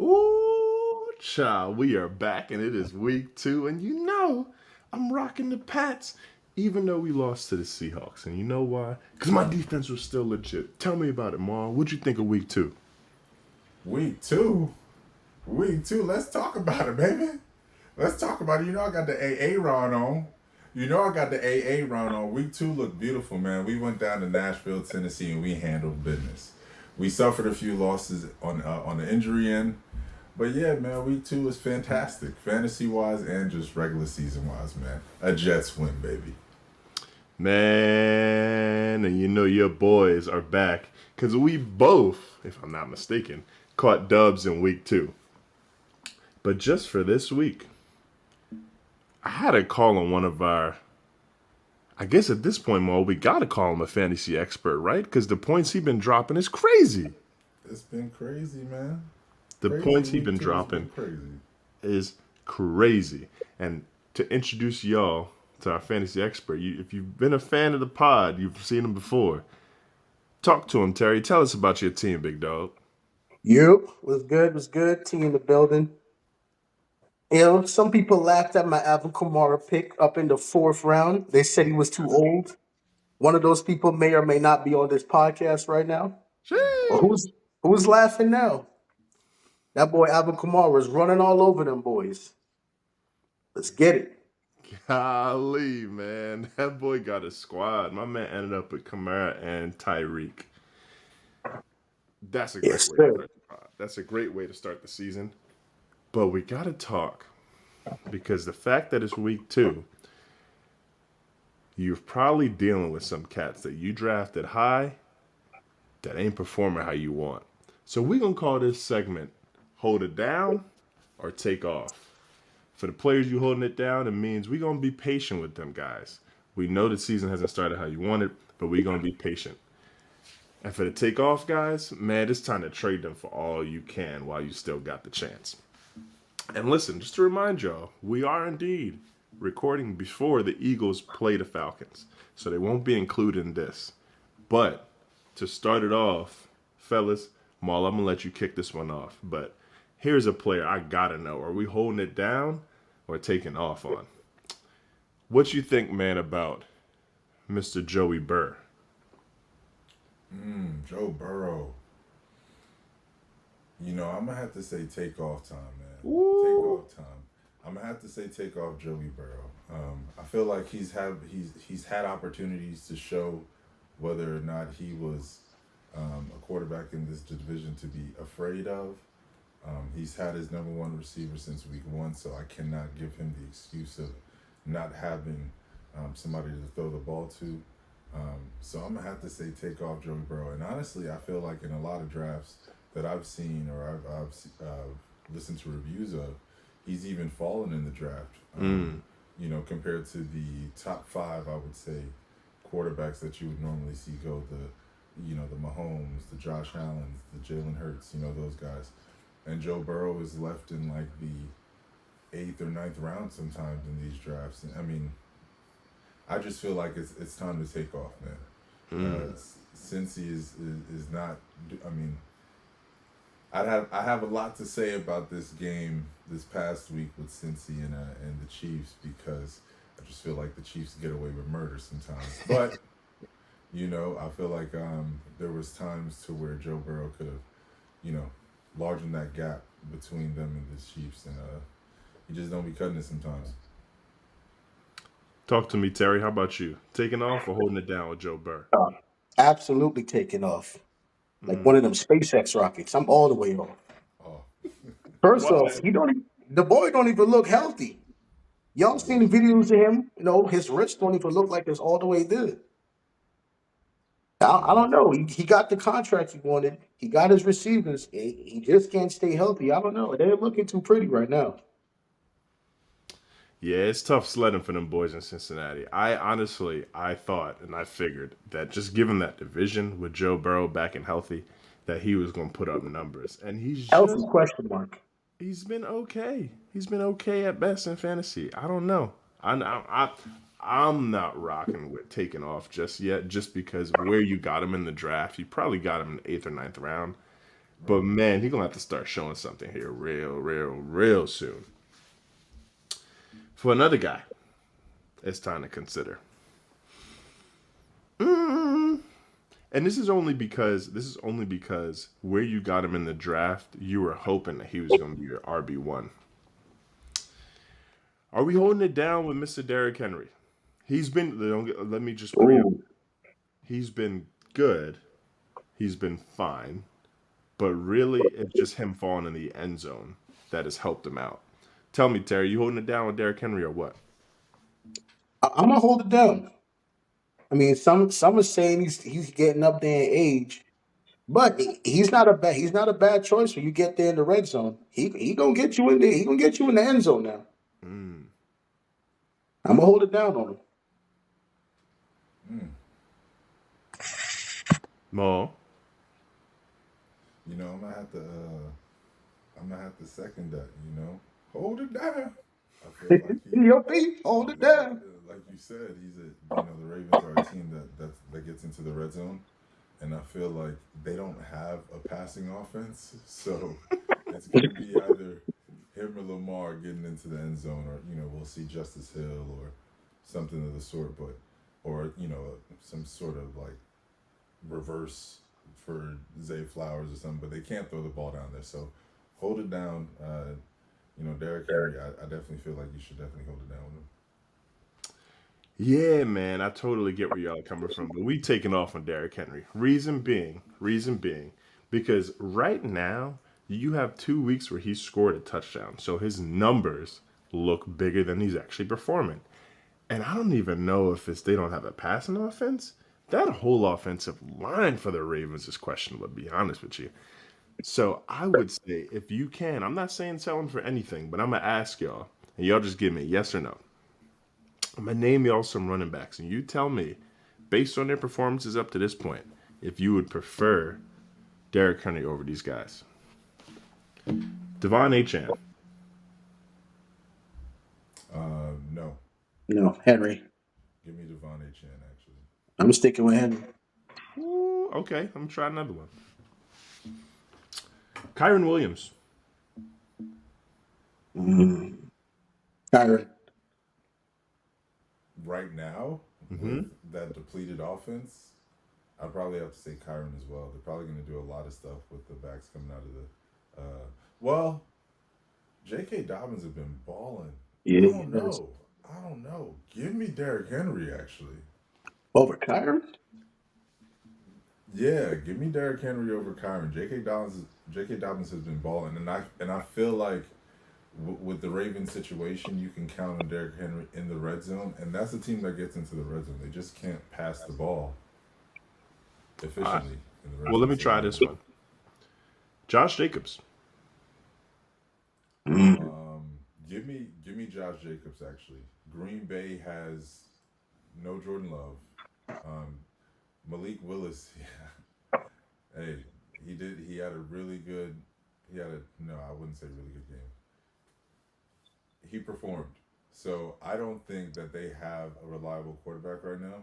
Ooh, child, we are back and it is week 2. And I'm rocking the Pats, even though we lost to the Seahawks. And you know why? Because my defense was still legit. Tell me about it, Marlon. What'd you think of week 2? Week two. Week two. Let's talk about it, baby. Let's talk about it. I got the AA round on. I got the AA round on. Week two looked beautiful, man. We went down to Nashville, Tennessee, and we handled business. We suffered a few losses on the injury end, but yeah, man, week two was fantastic, fantasy wise and just regular season wise, man. A Jets win, baby. Man, and your boys are back. Because we both, if I'm not mistaken, caught dubs in week 2. But just for this week, I had to call on one of our. I guess at this point, Mo, we got to call him a fantasy expert, right? Because the points he's been dropping is crazy. It's been crazy, man. The Crazy points he's week been two has been dropping crazy. is crazy. And to introduce y'all to our fantasy expert, if you've been a fan of the pod, you've seen him before. Talk to him, Terry. Tell us about your team, big dog. Yep, was good, was good. Team in the building. Some people laughed at my Alvin Kamara pick up in the fourth round. They said he was too old. One of those people may or may not be on this podcast right now. But Sheesh. who's laughing now? That boy Alvin Kamara is running all over them boys. Let's get it. Golly, man. That boy got a squad. My man ended up with Kamara and Tyreek. That's a great Yes, way to sir. start the pod. That's a great way to start the season. But we got to talk because the fact that it's week 2, you're probably dealing with some cats that you drafted high that ain't performing how you want. So we're going to call this segment Hold It Down or Take Off. For the players you holding it down, it means we're going to be patient with them guys. We know the season hasn't started how you want it, but we're going to be patient. And for the take off guys, man, it's time to trade them for all you can while you still got the chance. And listen, just to remind y'all, we are indeed recording before the Eagles play the Falcons. So they won't be included in this. But to start it off, fellas, Maul, I'm going to let you kick this one off. But here's a player I got to know. Are we holding it down or taking off on? What you think, man, about Mr. Joey Burr? Joe Burrow. I'm gonna have to say take off time, man. Take Ooh. off time. I'm gonna have to say take off Joey Burrow. I feel like he's had opportunities to show whether or not he was a quarterback in this division to be afraid of. He's had his number one receiver since week 1, so I cannot give him the excuse of not having somebody to throw the ball to. So I'm gonna have to say take off Joey Burrow. And honestly, I feel like in a lot of drafts that I've seen or I've listened to reviews of, he's even fallen in the draft. Compared to the top 5, I would say quarterbacks that you would normally see go the Mahomes, the Josh Allens, the Jalen Hurts, those guys. And Joe Burrow is left in like the 8th or 9th round sometimes in these drafts. And I mean, I just feel like it's time to take off, man. Cincy is not. I mean, I have a lot to say about this game this past week with Cincy and the Chiefs because I just feel like the Chiefs get away with murder sometimes. But I feel like there was times to where Joe Burrow could have, largened that gap between them and the Chiefs, and he just don't be cutting it sometimes. Talk to me, Terry. How about you? Taking off or holding it down with Joe Burr? Uh, Absolutely taking off. Like one Mm. of them SpaceX rockets. I'm all the way off. Oh, First off, What? the boy don't even look healthy. Y'all seen the videos of him? His wrist don't even look like it's all the way there. I yeah. don't know. He got the contract he wanted. He got his receivers. He just can't stay healthy. I don't know. They're looking too pretty right now. Yeah, it's tough sledding for them boys in Cincinnati. I thought and I figured that just given that division with Joe Burrow back and healthy, that he was going to put up numbers. And Healthy question mark. he's been okay. He's been okay at best in fantasy. I don't know. I'm not rocking with taking off just yet, just because of where you got him in the draft. You probably got him in the 8th or 9th round. But man, he's gonna have to start showing something here real soon. For another guy, it's time to consider. Mm, and this is only because where you got him in the draft, you were hoping that he was gonna be your RB1. Are we holding it down with Mr. Derrick Henry? Let me just preempt. Ooh. He's been good. He's been fine. But really, it's just him falling in the end zone that has helped him out. Tell me, Terry, you holding it down with Derrick Henry or what? I'm gonna hold it down. I mean, some are saying he's getting up there in age, but he's not a bad choice when you get there in the red zone. He gonna get you in there. He gonna get you in the end zone now. Mm. I'm gonna hold it down on him. Mm. Mo, You know, I'm gonna have to second that. You know, hold it down. I feel like Your feet, hold it down. like you said, the Ravens are a team that gets into the red zone, and I feel like they don't have a passing offense, so it's gonna be either him or Lamar getting into the end zone, or we'll see Justice Hill or something of the sort, or some sort of like reverse for Zay Flowers or something, but they can't throw the ball down there. So hold it down. Derrick Henry, I definitely feel like you should definitely hold it down with him. yeah, man, I totally get where y'all are coming from, but we taking off on Derrick Henry. Reason being, because right now you have 2 weeks where he scored a touchdown, so his numbers look bigger than he's actually performing. And I don't even know if it's they don't have a passing offense. That whole offensive line for the Ravens is questionable, to be honest with you. So I would say if you can, I'm not saying sell him for anything, but I'm gonna ask y'all, and y'all just give me a yes or no. I'm gonna name y'all some running backs, and you tell me, based on their performances up to this point, if you would prefer Derrick Henry over these guys. Devon Achan. No, No, Henry. give me Devon Chan actually. I'm sticking with Henry. Ooh, okay, I'm gonna try another one. Kyron Williams. Mm. Kyron. Right now, with Mm-hmm. that depleted offense, I'd probably have to say Kyron as well. They're probably going to do a lot of stuff with the backs coming out of the. Well, J.K. Dobbins have been balling. I Yeah, don't know. I don't know. Give me Derrick Henry actually. over Kyron. Yeah, give me Derrick Henry over Kyron. J.K. Dobbins has been balling, and I feel like with the Ravens situation, you can count on Derrick Henry in the red zone, and that's a team that gets into the red zone. They just can't pass the ball All right. efficiently in the red Well, let zone. me try this one. Josh Jacobs. Mm. Um, give me Josh Jacobs actually. Green Bay has no Jordan Love. Um, Malik Willis, hey, he did. He had a really good. He had a no. I wouldn't say really good game. He performed. So I don't think that they have a reliable quarterback right now.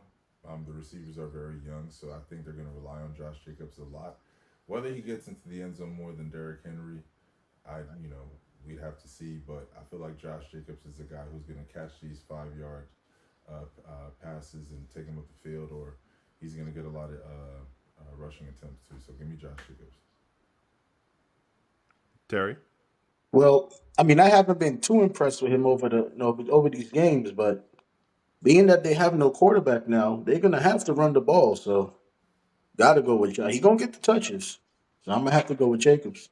The receivers are very young, so I think they're going to rely on Josh Jacobs a lot. Whether he gets into the end zone more than Derrick Henry, we'd have to see. But I feel like Josh Jacobs is a guy who's going to catch these 5 yard passes and take them up the field, or he's going to get a lot of rushing attempts too. So give me Josh Jacobs. Terry. Well, I mean, I haven't been too impressed with him over these games, but being that they have no quarterback now, they're gonna have to run the ball. So, gotta go with He gonna get the touches. So I'm gonna have to go with Jacobs.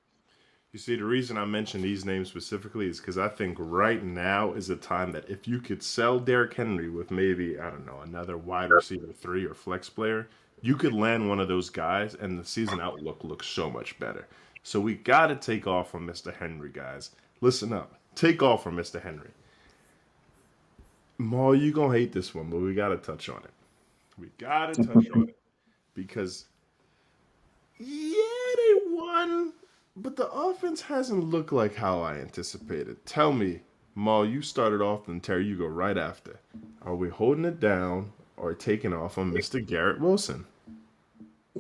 You see, the reason I mention these names specifically is because I think right now is a time that if you could sell Derrick Henry with maybe, I don't know, another wide receiver three or flex player, you could land one of those guys and the season outlook looks so much better. So we got to take off from Mr. Henry, guys. Listen up. Take off from Mr. Henry. Maul, you going to hate this one, but we got to touch on it. We got to touch on it because, yeah, they won. But the offense hasn't looked like how I anticipated. Tell me, Maul, you started off and Terry, you go right after. Are we holding it down or taking off on Mr. Garrett Wilson?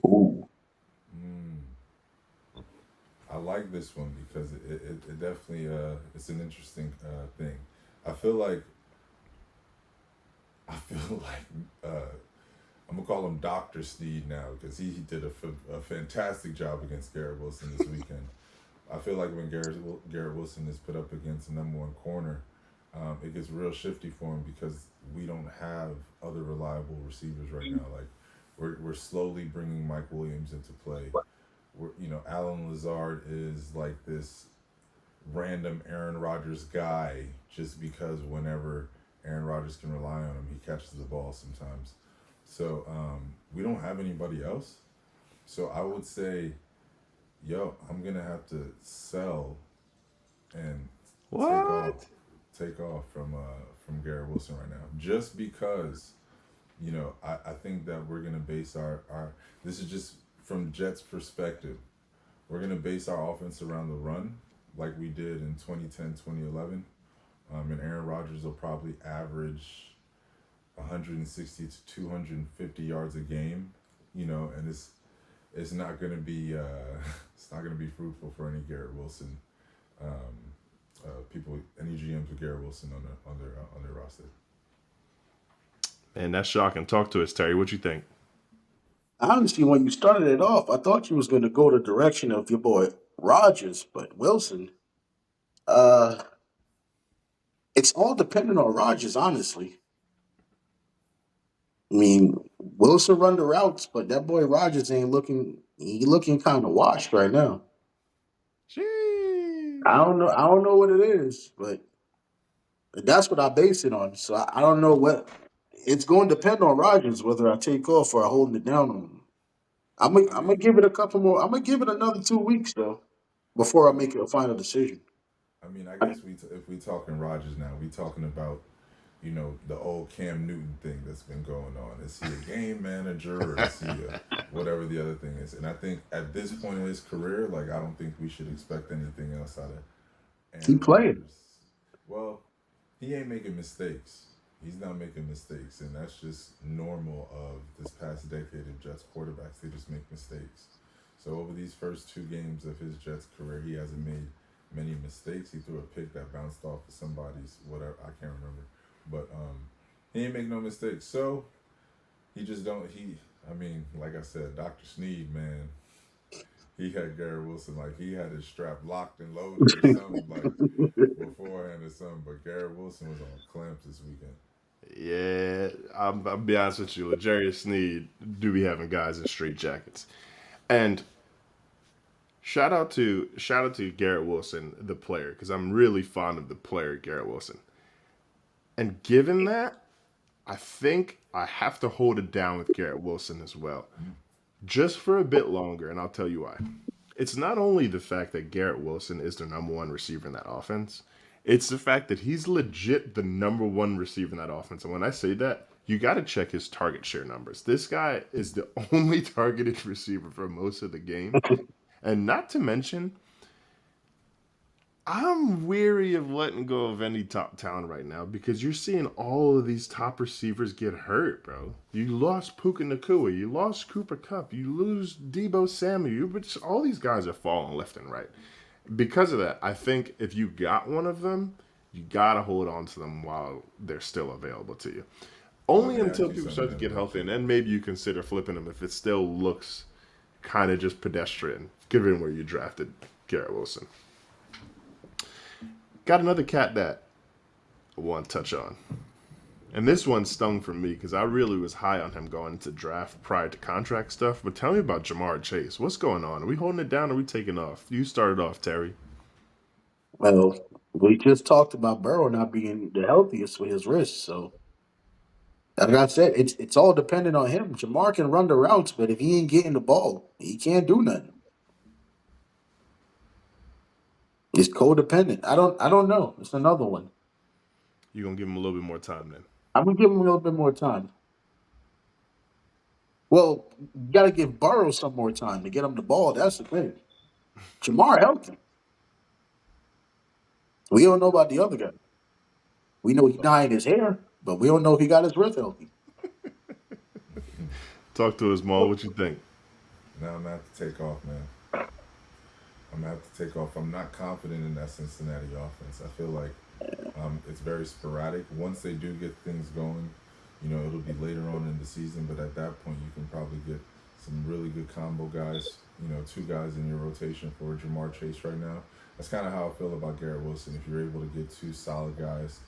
Ooh. Mm. I like this one because it definitely it's an interesting thing. I feel like I feel like I'm gonna call him Doctor Sneed now because he did a fantastic job against Garrett Wilson this weekend. I feel like when Garrett Wilson is put up against the number one corner, it gets real shifty for him because we don't have other reliable receivers right now. Like we're slowly bringing Mike Williams into play. Alan Lazard is like this random Aaron Rodgers guy just because whenever Aaron Rodgers can rely on him, he catches the ball sometimes. So we don't have anybody else. So I would say, yo, I'm gonna have to sell and take off, What? take off from Garrett Wilson right now, just because I think that we're gonna base our this is just from Jets perspective. We're gonna base our offense around the run, like we did in 2010, 2011. And Aaron Rodgers will probably average 160 to 250 yards a game, and it's not gonna be it's not gonna be fruitful for any Garrett Wilson um, people, any GMs with Garrett Wilson on their roster. Man, that's shocking. Talk to us, Terry. What you think? Honestly, when you started it off, I thought you was going to go the direction of your boy Rogers, but Wilson. Uh, it's all dependent on Rogers, honestly. I mean, Wilson run the routes, but that boy Rogers ain't looking. He looking kind of washed right now. I Sheesh. don't know. I don't know what it is, but that's what I base it on. So I don't know what. It's going to depend on Rogers whether I take off or I hold it down on him. I I'm gonna mean, give it a couple more. I'm gonna give it another 2 weeks though before I make a final decision. I guess if we talking Rodgers now, we talking about the old Cam Newton thing that's been going on. Is he a game manager or is he whatever the other thing is? And I think at this point in his career, like I don't think we should expect anything else out of Keep Aaron playing. Rodgers. Well, he ain't making mistakes. He's not making mistakes, and that's just normal of this past decade of Jets quarterbacks. They just make mistakes. So over these first two games of his Jets career, he hasn't made many mistakes. He threw a pick that bounced off of somebody's whatever, I can't remember, but he ain't make no mistakes. So he just don't. I mean, like I said, Doctor Sneed, man, he had Garrett Wilson like he had his strap locked and loaded or something like beforehand or something. But Garrett Wilson was on clamps this weekend. Yeah, I'll be honest with you. L'Jarius Sneed do be having guys in straight jackets. And shout out to Garrett Wilson, the player, because I'm really fond of the player Garrett Wilson. And given that, I think I have to hold it down with Garrett Wilson as well, just for a bit longer, and I'll tell you why. It's not only the fact that Garrett Wilson is the number one receiver in that offense, it's the fact that he's legit the number one receiver in that offense. And when I say that, you got to check his target share numbers. This guy is the only targeted receiver for most of the game. And not to mention, I'm weary of letting go of any top talent right now because you're seeing all of these top receivers get hurt, bro. You lost Puka Nakua, you lost Cooper Cup, you lose Debo Samuel, but all these guys are falling left and right. Because of that, I think if you got one of them, you gotta hold on to them while they're still available to you. Let Only me ask until you people something start to then, get real healthy, quick. and then maybe you consider flipping them if it still looks kind of just pedestrian, given where you drafted Garrett Wilson. Got another cat that I want to touch on. And this one stung for me because I really was high on him going into draft prior to contract stuff. But tell me about Jamar Chase. What's going on? Are we holding it down or are we taking off? You started off, Terry. Well, we just talked about Burrow not being the healthiest with his wrist, so like I said, it's all dependent on him. Jamar can run the routes, but if he ain't getting the ball, he can't do nothing. It's codependent. I don't know. It's another one. You're going to give him a little bit more time then. I'm gonna give him a little bit more time. Well, you gotta give Burrow some more time to get him the ball. That's the thing. Jamar healthy. We don't know about the other guy. We know he's dying his hair, but we don't know if he got his wrist healthy. Talk to us, Maul. What you think? Now I'm gonna have to take off, man. I'm gonna have to take off. I'm not confident in that Cincinnati offense. I feel like it's very sporadic. Once they do get things going, it'll be later on in the season. But at that point, you can probably get some really good combo guys. Two guys in your rotation for Jamar Chase right now. That's kind of how I feel about Garrett Wilson. If you're able to get two solid guys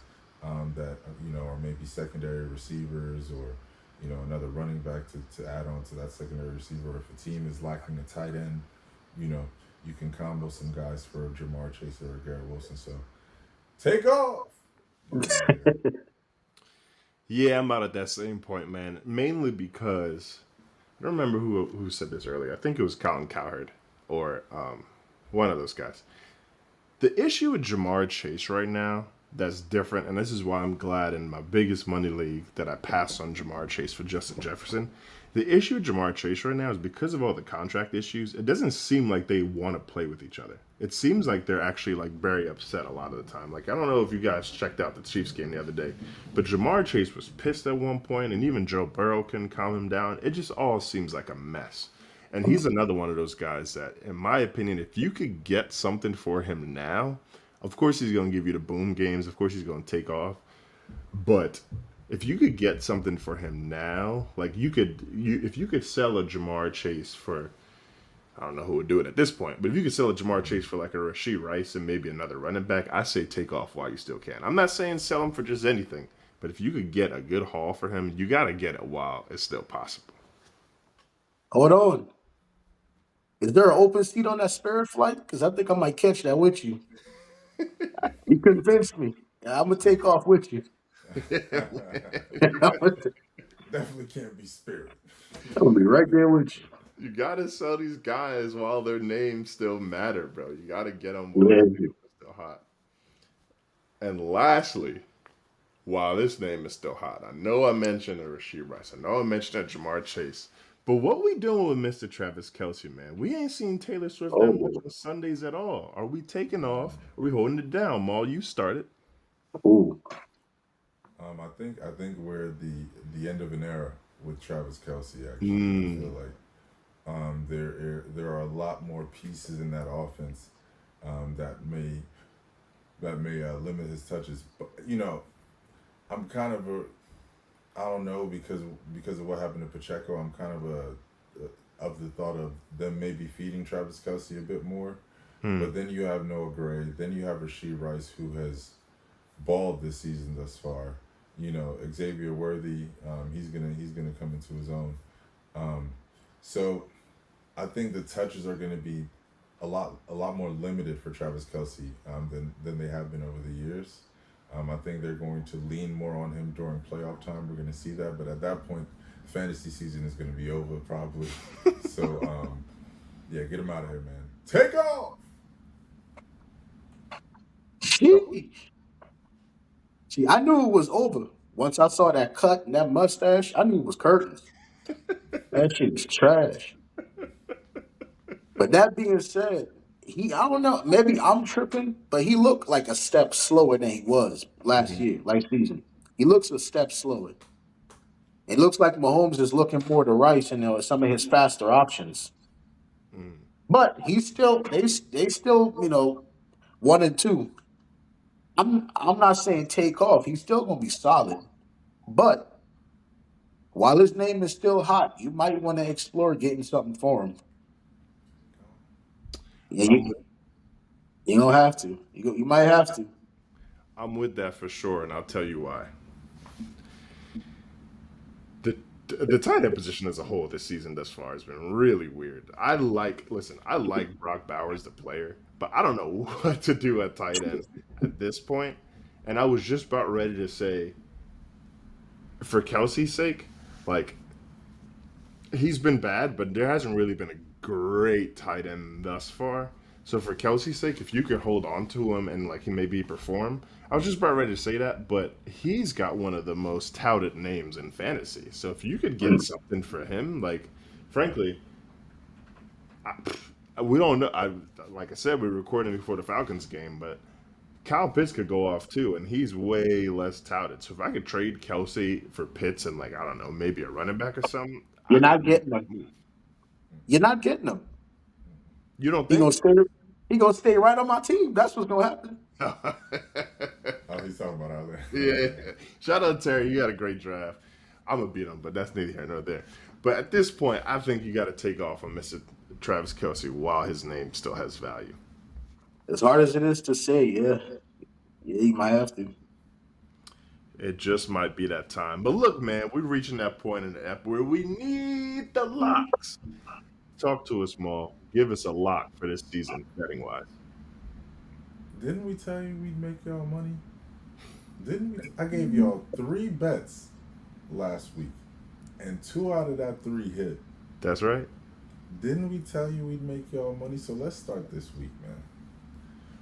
that are maybe secondary receivers or another running back to add on to that secondary receiver. If a team is lacking a tight end, you know you can combo some guys for Jamar Chase or Garrett Wilson. So take off. Get him out of here. Yeah, I'm out at that same point, man. Mainly because I don't remember who said this earlier. I think it was Colin Cowherd or one of those guys. The issue with Jamar Chase right now that's different, and this is why I'm glad in my biggest money league that I passed on Jamar Chase for Justin Jefferson. The issue with Jamar Chase right now is because of all the contract issues, it doesn't seem like they want to play with each other. It seems like they're actually like very upset a lot of the time. Like I don't know if you guys checked out the Chiefs game the other day, but Jamar Chase was pissed at one point, and even Joe Burrow couldn't calm him down. It just all seems like a mess. And he's another one of those guys that, in my opinion, if you could get something for him now, of course he's going to give you the boom games. Of course he's going to take off. But if you could get something for him now, like if you could sell a Jamar Chase for, I don't know who would do it at this point, but if you could sell a Jamar Chase for like a Rashee Rice and maybe another running back, I say take off while you still can. I'm not saying sell him for just anything, but if you could get a good haul for him, you got to get it while it's still possible. Hold on. Is there an open seat on that Spirit flight? Because I think I might catch that with you. You convinced me. I'm gonna take off with you. I'm Definitely can't be Spirit. gonna be right there with you. You gotta sell these guys while their names still matter, bro. You gotta get them while Yeah. their name is still hot. And lastly, while this name is still hot, I know I mentioned Rashee Rice. I know I mentioned Jamar Chase. But what we doing with Mr. Travis Kelce, man? We ain't seen Taylor Swift that much Oh, on Sundays at all. Are we taking off? Are we holding it down? Maul, you started. ooh. I think we're at the end of an era with Travis Kelce. Actually, I feel Mm, like there are a lot more pieces in that offense that may limit his touches. But I'm kind of a I don't know because of what happened to Pacheco. I'm kind of of the thought of them maybe feeding Travis Kelce a bit more. hmm. But then you have Noah Gray. Then you have Rashee Rice, who has balled this season thus far. Xavier Worthy, he's gonna come into his own. Um, so I think the touches are gonna be a lot more limited for Travis Kelce than they have been over the years. I think they're going to lean more on him during playoff time. We're going to see that, but at that point, fantasy season is going to be over probably. So yeah, get him out of here, man. Take off. Sheesh. See, I knew it was over. Once I saw that cut and that mustache, I knew it was curtains. That shit is trash. But that being said, I don't know, maybe I'm tripping, but he looked like a step slower than he was last season. He looks a step slower. It looks like Mahomes is looking more to Rice and some of his faster options. Mm. But he's still they still 1 and 2. I'm not saying take off. He's still gonna be solid. But while his name is still hot, you might want to explore getting something for him. Yeah, I'm with, you don't have to. You might have to. I'm with that for sure, and I'll tell you why. the the tight end position as a whole this season thus far has been really weird. I like Brock Bowers the player, but I don't know what to do at tight end at this point. And I was just about ready to say, for Kelsey's sake, like he's been bad, but there hasn't really been a great tight end thus far. So for Kelsey's sake, if you could hold on to him and like he maybe perform, I was just about ready to say that, but he's got one of the most touted names in fantasy. So if you could get something for him, like frankly, we don't know. Like I said, we were recording before the Falcons game, but Kyle Pitts could go off too, and he's way less touted. So if I could trade Kelsey for Pitts and like I don't know, maybe a running back or something, You're I could not make getting that him. move. You're not getting him. You don't He gonna think? stay. He gonna stay right on my team. That's what's gonna happen. Oh, he's talking about Allen. Yeah. Shout out Terry. You got a great draft. I'm gonna beat him, but that's neither here nor there. But at this point, I think you got to take off on Mr. Travis Kelsey while his name still has value. As hard as it is to say, yeah, he might have to. It just might be that time. But look, man, we're reaching that point in the app where we need the locks. Talk to us, Maul. Give us a lock for this season, betting wise. Didn't we tell you we'd make y'all money? Didn't we? I gave y'all 3 bets last week, and 2 out of that 3 hit. That's right. Didn't we tell you we'd make y'all money? So let's start this week, man.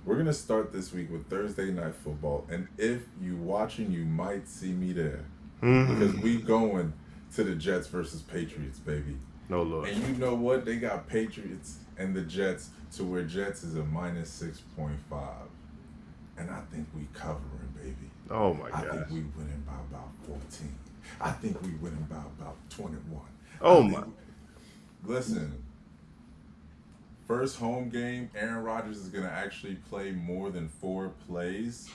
We're gonna start this week with Thursday Night Football, and if you watching, you might see me there because we going to the Jets versus Patriots, baby. No Lord. And you know what? They got Patriots and the Jets to where Jets is a minus 6.5, and I think we covering, baby. Oh my I think gosh. we winning by about 14. I think we winning by about 21. Oh I my. think- Listen. First home game, Aaron Rodgers is going to actually play more than 4 plays.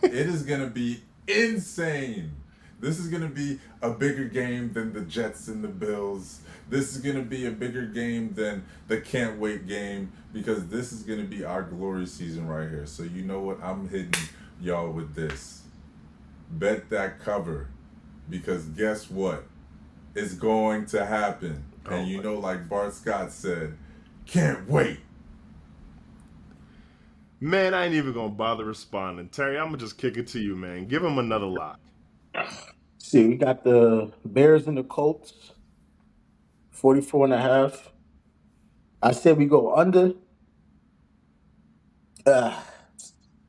It is going to be insane. This is going to be a bigger game than the Jets and the Bills. This is going to be a bigger game than the can't wait game because this is going to be our glory season right here. So you know what? I'm hitting y'all with this. Bet that cover because guess what? It's going to happen. And you know, like Bart Scott said, can't wait. Man, I ain't even gonna bother responding. Terry, I'm gonna just kick it to you, man. Give him another lock. See, we got the Bears and the Colts, 44.5. I said we go under. Uh,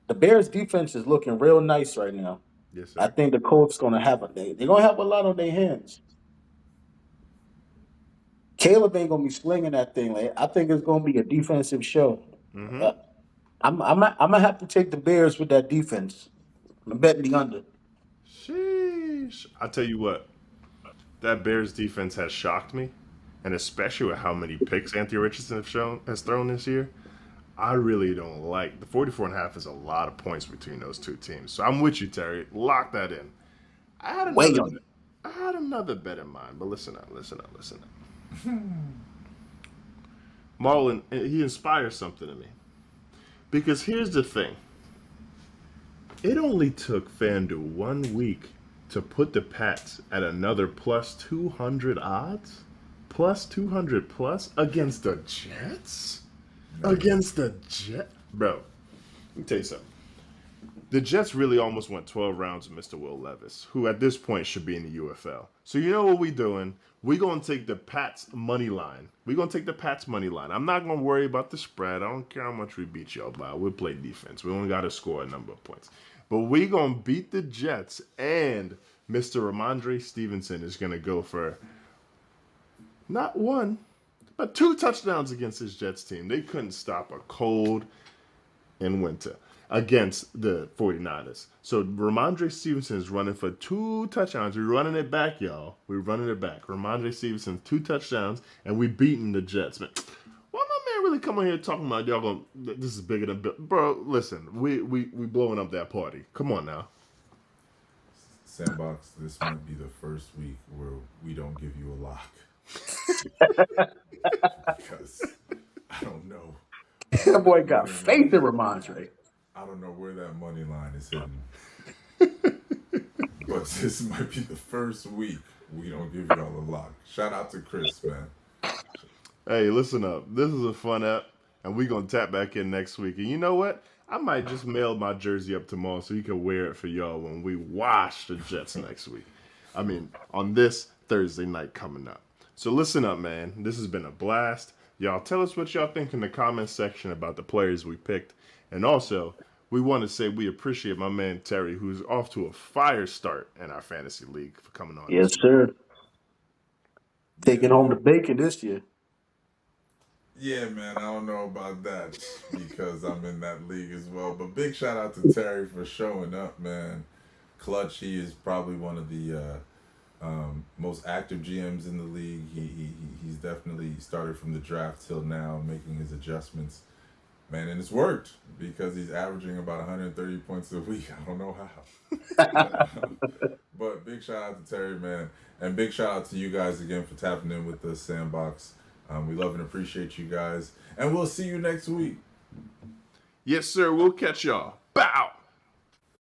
the Bears defense is looking real nice right now. Yes, I sir. think the Colts gonna have they're gonna have a lot on their hands. Caleb ain't gonna be slinging that thing. Like, I think it's gonna be a defensive show. Mm-hmm. Uh, I'm gonna have to take the Bears with that defense. I'm betting the under. Sheesh. I tell you what, that Bears defense has shocked me, and especially with how many picks Anthony Richardson has thrown this year. I really don't like the 44.5 is a lot of points between those two teams. So I'm with you, Terry. Lock that in. I had Way another on it. I had another bet in mind, but listen up. Marlon, he inspires something in me. Because here's the thing. It only took FanDuel 1 week to put the Pats at another plus 200 odds? Plus 200 plus against the Jets? Against the Jets? Bro, let me tell you something. The Jets really almost went 12 rounds with Mr. Will Levis, who at this point should be in the UFL. So you know what we doing? We're going to take the Pats money line. We're going to take the Pats money line. I'm not going to worry about the spread. I don't care how much we beat y'all by. We'll play defense. We only got to score a number of points. But we're going to beat the Jets, and Mr. Ramondre Stevenson is going to go for not 1, but 2 touchdowns against his Jets team. They couldn't stop a cold in winter against the 49ers. So Ramondre Stevenson is running for 2 touchdowns. We're running it back, y'all. We're running it back. Ramondre Stevenson, 2 touchdowns, and we beating the Jets. Man, why my man really come on here talking about y'all going, this is bigger than Bill? Bro, listen, we blowing up that party. Come on now. Sandbox, this might be the first week where we don't give you a lock. Because I don't know. That boy got faith in Ramondre. I don't know where that money line is hidden. But this might be the first week we don't give y'all a lock. Shout out to Chris, man. Hey, listen up. This is a fun app, and we're going to tap back in next week. And you know what? I might just mail my jersey up tomorrow so you can wear it for y'all when we wash the Jets next week. I mean, on this Thursday night coming up. So listen up, man. This has been a blast. Y'all tell us what y'all think in the comments section about the players we picked. And also, we want to say we appreciate my man Terry, who's off to a fire start in our fantasy league, for coming on. Yes, sir. Taking home the bacon this year. Yeah, man, I don't know about that because I'm in that league as well. But big shout out to Terry for showing up, man. Clutch, he is probably one of the most active GMs in the league. He's definitely started from the draft till now, making his adjustments. Man, and it's worked because he's averaging about 130 points a week. I don't know how. But big shout out to Terry, man. And big shout out to you guys again for tapping in with the Sandbox. We love and appreciate you guys. And we'll see you next week. Yes, sir. We'll catch y'all. Bow.